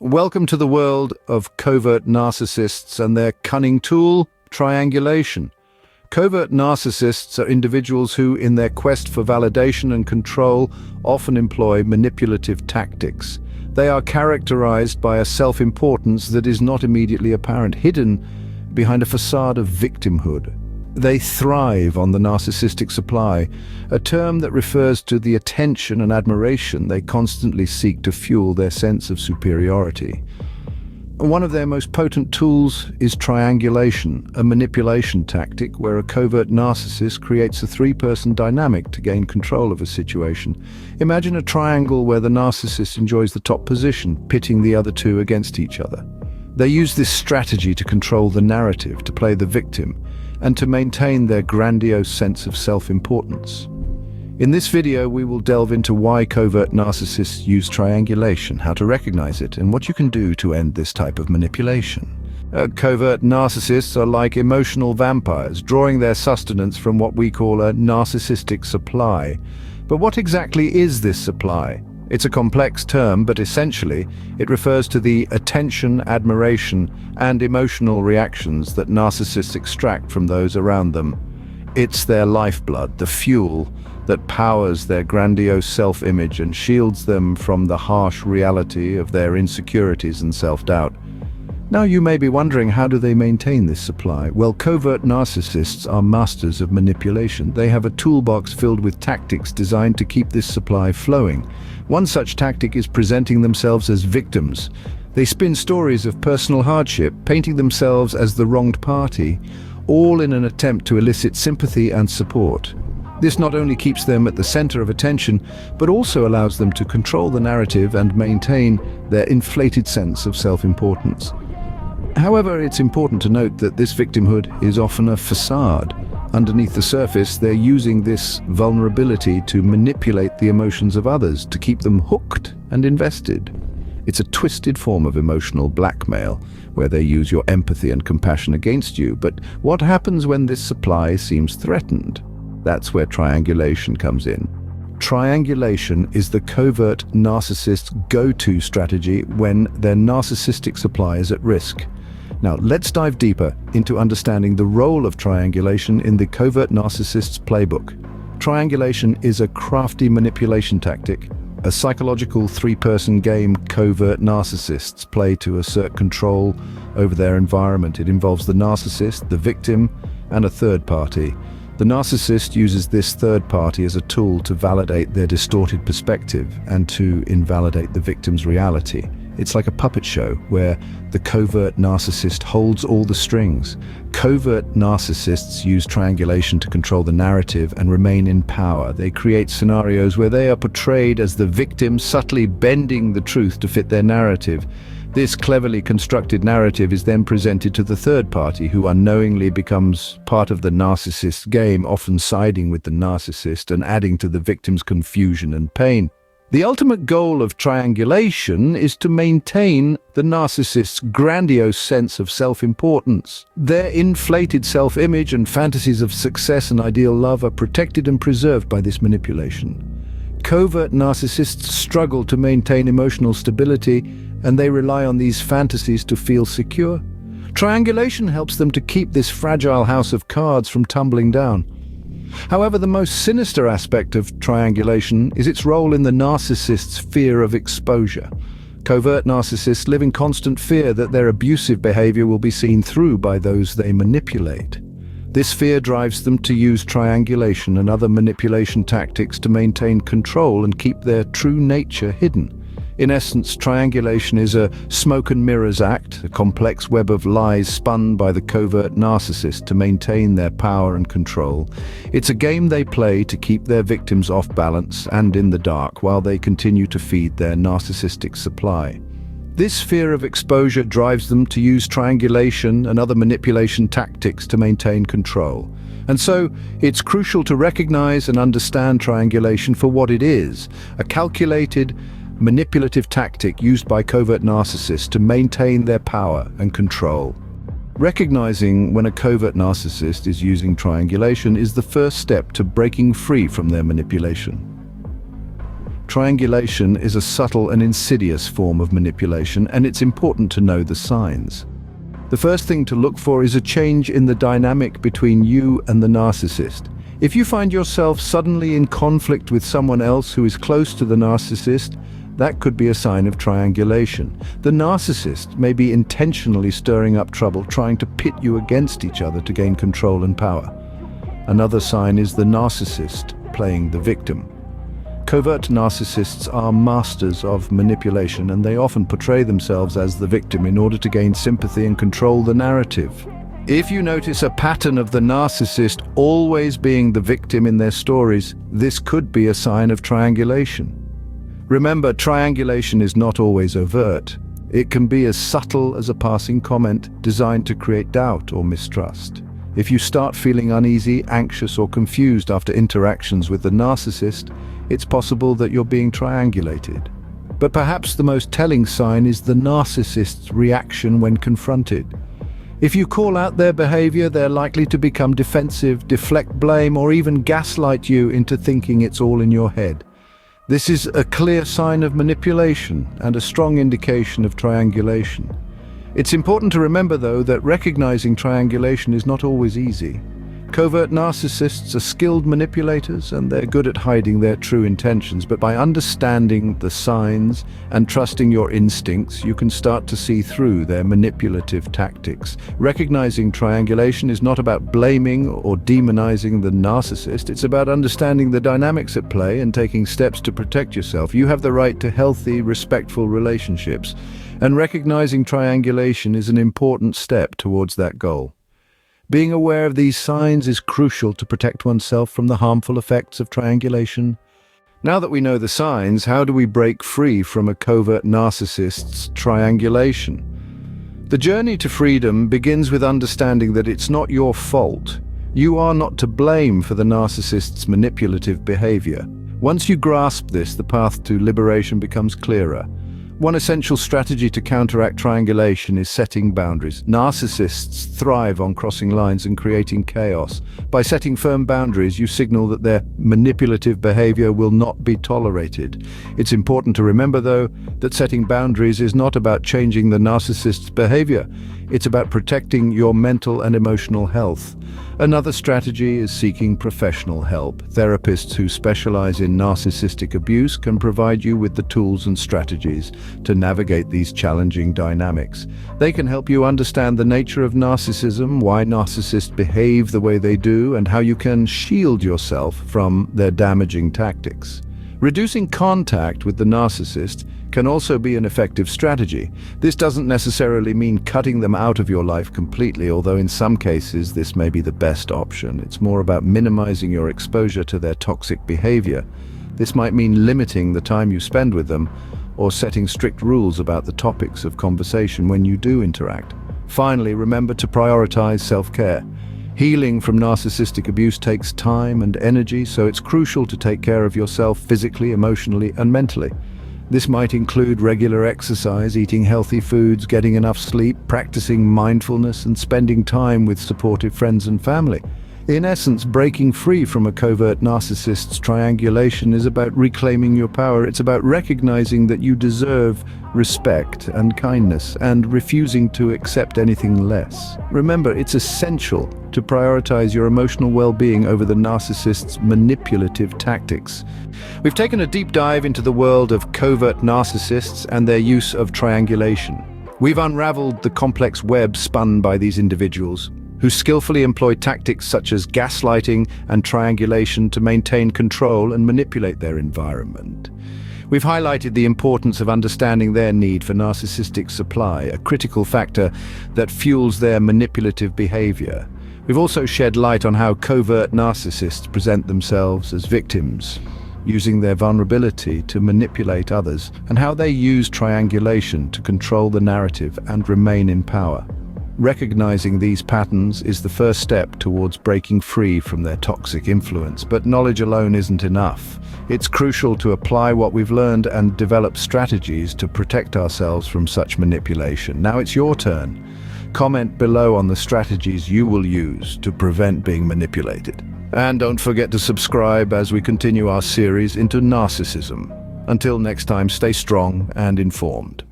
Welcome to the world of covert narcissists and their cunning tool, triangulation. Covert narcissists are individuals who, in their quest for validation and control, often employ manipulative tactics. They are characterized by a self-importance that is not immediately apparent, hidden behind a facade of victimhood. They thrive on the narcissistic supply, a term that refers to the attention and admiration they constantly seek to fuel their sense of superiority. One of their most potent tools is triangulation, a manipulation tactic where a covert narcissist creates a three-person dynamic to gain control of a situation. Imagine a triangle where the narcissist enjoys the top position, pitting the other two against each other. They use this strategy to control the narrative, to play the victim, and to maintain their grandiose sense of self-importance. In this video, we will delve into why covert narcissists use triangulation, how to recognize it, and what you can do to end this type of manipulation. Covert narcissists are like emotional vampires, drawing their sustenance from what we call a narcissistic supply. But what exactly is this supply? It's a complex term, but essentially, it refers to the attention, admiration, and emotional reactions that narcissists extract from those around them. It's their lifeblood, the fuel that powers their grandiose self-image and shields them from the harsh reality of their insecurities and self-doubt. Now you may be wondering, how do they maintain this supply? Well, covert narcissists are masters of manipulation. They have a toolbox filled with tactics designed to keep this supply flowing. One such tactic is presenting themselves as victims. They spin stories of personal hardship, painting themselves as the wronged party, all in an attempt to elicit sympathy and support. This not only keeps them at the center of attention, but also allows them to control the narrative and maintain their inflated sense of self-importance. However, it's important to note that this victimhood is often a facade. Underneath the surface, they're using this vulnerability to manipulate the emotions of others, to keep them hooked and invested. It's a twisted form of emotional blackmail, where they use your empathy and compassion against you. But what happens when this supply seems threatened? That's where triangulation comes in. Triangulation is the covert narcissist's go-to strategy when their narcissistic supply is at risk. Now, let's dive deeper into understanding the role of triangulation in the covert narcissist's playbook. Triangulation is a crafty manipulation tactic, a psychological three-person game covert narcissists play to assert control over their environment. It involves the narcissist, the victim, and a third party. The narcissist uses this third party as a tool to validate their distorted perspective and to invalidate the victim's reality. It's like a puppet show where the covert narcissist holds all the strings. Covert narcissists use triangulation to control the narrative and remain in power. They create scenarios where they are portrayed as the victim, subtly bending the truth to fit their narrative. This cleverly constructed narrative is then presented to the third party, who unknowingly becomes part of the narcissist's game, often siding with the narcissist and adding to the victim's confusion and pain. The ultimate goal of triangulation is to maintain the narcissist's grandiose sense of self-importance. Their inflated self-image and fantasies of success and ideal love are protected and preserved by this manipulation. Covert narcissists struggle to maintain emotional stability, and they rely on these fantasies to feel secure. Triangulation helps them to keep this fragile house of cards from tumbling down. However, the most sinister aspect of triangulation is its role in the narcissist's fear of exposure. Covert narcissists live in constant fear that their abusive behavior will be seen through by those they manipulate. This fear drives them to use triangulation and other manipulation tactics to maintain control and keep their true nature hidden. In essence, triangulation is a smoke and mirrors act, a complex web of lies spun by the covert narcissist to maintain their power and control. It's a game they play to keep their victims off balance and in the dark while they continue to feed their narcissistic supply. This fear of exposure drives them to use triangulation and other manipulation tactics to maintain control. And so, it's crucial to recognize and understand triangulation for what it is: a calculated, manipulative tactic used by covert narcissists to maintain their power and control. Recognizing when a covert narcissist is using triangulation is the first step to breaking free from their manipulation. Triangulation is a subtle and insidious form of manipulation, and it's important to know the signs. The first thing to look for is a change in the dynamic between you and the narcissist. If you find yourself suddenly in conflict with someone else who is close to the narcissist, that could be a sign of triangulation. The narcissist may be intentionally stirring up trouble, trying to pit you against each other to gain control and power. Another sign is the narcissist playing the victim. Covert narcissists are masters of manipulation, and they often portray themselves as the victim in order to gain sympathy and control the narrative. If you notice a pattern of the narcissist always being the victim in their stories, this could be a sign of triangulation. Remember, triangulation is not always overt. It can be as subtle as a passing comment designed to create doubt or mistrust. If you start feeling uneasy, anxious, or confused after interactions with the narcissist, it's possible that you're being triangulated. But perhaps the most telling sign is the narcissist's reaction when confronted. If you call out their behavior, they're likely to become defensive, deflect blame, or even gaslight you into thinking it's all in your head. This is a clear sign of manipulation and a strong indication of triangulation. It's important to remember, though, that recognizing triangulation is not always easy. Covert narcissists are skilled manipulators, and they're good at hiding their true intentions, but by understanding the signs and trusting your instincts, you can start to see through their manipulative tactics. Recognizing triangulation is not about blaming or demonizing the narcissist. It's about understanding the dynamics at play and taking steps to protect yourself. You have the right to healthy, respectful relationships, and recognizing triangulation is an important step towards that goal. Being aware of these signs is crucial to protect oneself from the harmful effects of triangulation. Now that we know the signs, how do we break free from a covert narcissist's triangulation? The journey to freedom begins with understanding that it's not your fault. You are not to blame for the narcissist's manipulative behavior. Once you grasp this, the path to liberation becomes clearer. One essential strategy to counteract triangulation is setting boundaries. Narcissists thrive on crossing lines and creating chaos. By setting firm boundaries, you signal that their manipulative behavior will not be tolerated. It's important to remember, though, that setting boundaries is not about changing the narcissist's behavior. It's about protecting your mental and emotional health. Another strategy is seeking professional help. Therapists who specialize in narcissistic abuse can provide you with the tools and strategies to navigate these challenging dynamics. They can help you understand the nature of narcissism, why narcissists behave the way they do, and how you can shield yourself from their damaging tactics. Reducing contact with the narcissist can also be an effective strategy. This doesn't necessarily mean cutting them out of your life completely, although in some cases this may be the best option. It's more about minimizing your exposure to their toxic behavior. This might mean limiting the time you spend with them, or setting strict rules about the topics of conversation when you do interact. Finally, remember to prioritize self-care. Healing from narcissistic abuse takes time and energy, so it's crucial to take care of yourself physically, emotionally, and mentally. This might include regular exercise, eating healthy foods, getting enough sleep, practicing mindfulness, and spending time with supportive friends and family. In essence, breaking free from a covert narcissist's triangulation is about reclaiming your power. It's about recognizing that you deserve respect and kindness and refusing to accept anything less. Remember, it's essential to prioritize your emotional well-being over the narcissist's manipulative tactics. We've taken a deep dive into the world of covert narcissists and their use of triangulation. We've unraveled the complex web spun by these individuals, who skillfully employ tactics such as gaslighting and triangulation to maintain control and manipulate their environment. We've highlighted the importance of understanding their need for narcissistic supply, a critical factor that fuels their manipulative behavior. We've also shed light on how covert narcissists present themselves as victims, using their vulnerability to manipulate others, and how they use triangulation to control the narrative and remain in power. Recognizing these patterns is the first step towards breaking free from their toxic influence, but knowledge alone isn't enough. It's crucial to apply what we've learned and develop strategies to protect ourselves from such manipulation. Now it's your turn. Comment below on the strategies you will use to prevent being manipulated. And don't forget to subscribe as we continue our series into narcissism. Until next time, stay strong and informed.